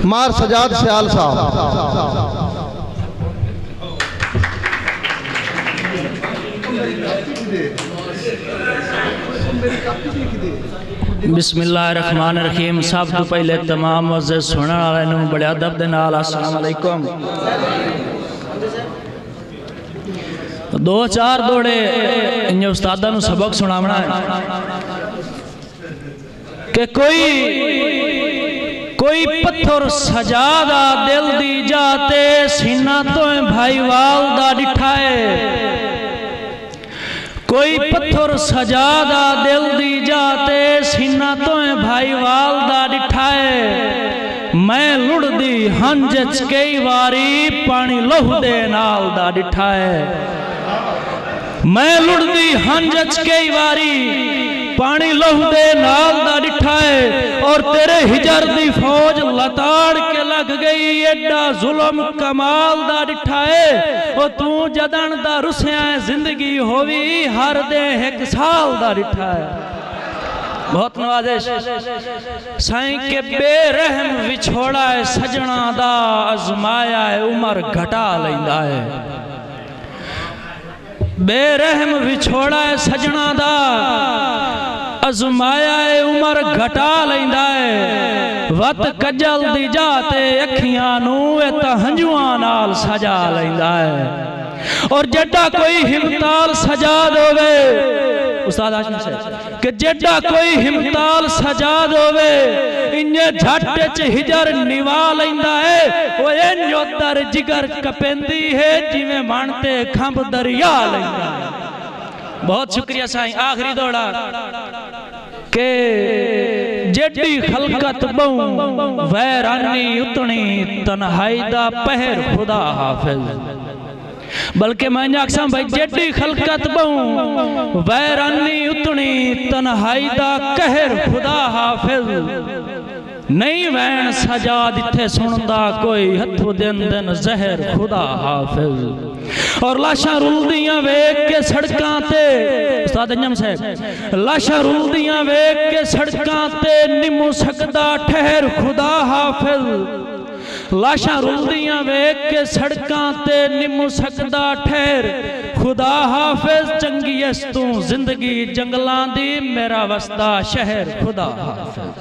मार सजाद सियाल साहब। बिस्मिल्लाहिर्रहमानिर्रहीम। सब तो पहले तमाम मज़े सुनने वाले नूं बड़े अदब दे नाल अस्सलाम वालेकुम। दो चार दौड़े इन्हें उस्तादा नूं सबक सुनावना है कि कोई पत्थर सजादा दिल दी जाते सीना तो भाई वाल दा डिठा है। कोई पत्थर सजादा दिल दी जाते सीना तो भाई वाल दा डिठा है। मैं लुड़दी हंज कई वारी पानी लहू दे नाल दा डिठा है। मैं लुड़दी हंज कई वारी पानी लहू दे नाल दा डिठा है। और तेरे हिजर दी फौज लताड़ के लग गई एडा जुल्म कमाल दा डिठा है। और तू जदन दा रुसिया जिंदगी होवी हर दे एक साल दा डिठा है। बहुत नवाजिश साईं के बेरहम विछोड़ा है सजना दा अजमाया है उमर घटा लैंदा है। बेरहम विछोड़ा है सजना दा अजमाया है उमर घटा लैंदा है। वत कजल दी जाते अखियां नू हंजुआं नाल सजा लैंदा है। और जेड़ा कोई हिमताल सजा दोवे उस्ताद आशमी से कि जेड़ा कोई हिमताल सजा दोवे इन्ने झट च हिजर निवा लैंदा है। वो इंजोदर जिगर कपेंदी है जिवें मानते खंभ दरिया लैंदा है। बहुत शुक्रिया साईं। आखिरी दौड़ा के जेडी खलकत बहु वैरानी उतनी तन्हाई दा पहर खुदा हाफिज। बल्कि मैं आखसा भाई जेडी खलकत बहु वैरानी उतनी तन्हाई दा कहर खुदा हाफिज। नहीं वैन सजा दिथे सुनदा कोई हथों दिन दिन जहर खुदा हाफिज। और लाशा रुलदियां वेख के सड़कां ते उस्ताद अंजम साहब लाशा रुलदियां वेख के सड़कां ते निमू सकदा ठहर खुदा हाफिज। लाशा रुलदियां वेख के सड़कां ते निमू सकदा ठहर खुदा हाफिज। चंगी अस तू जिंदगी जंगलां दी मेरा वसदा शहर खुदा हाफिज।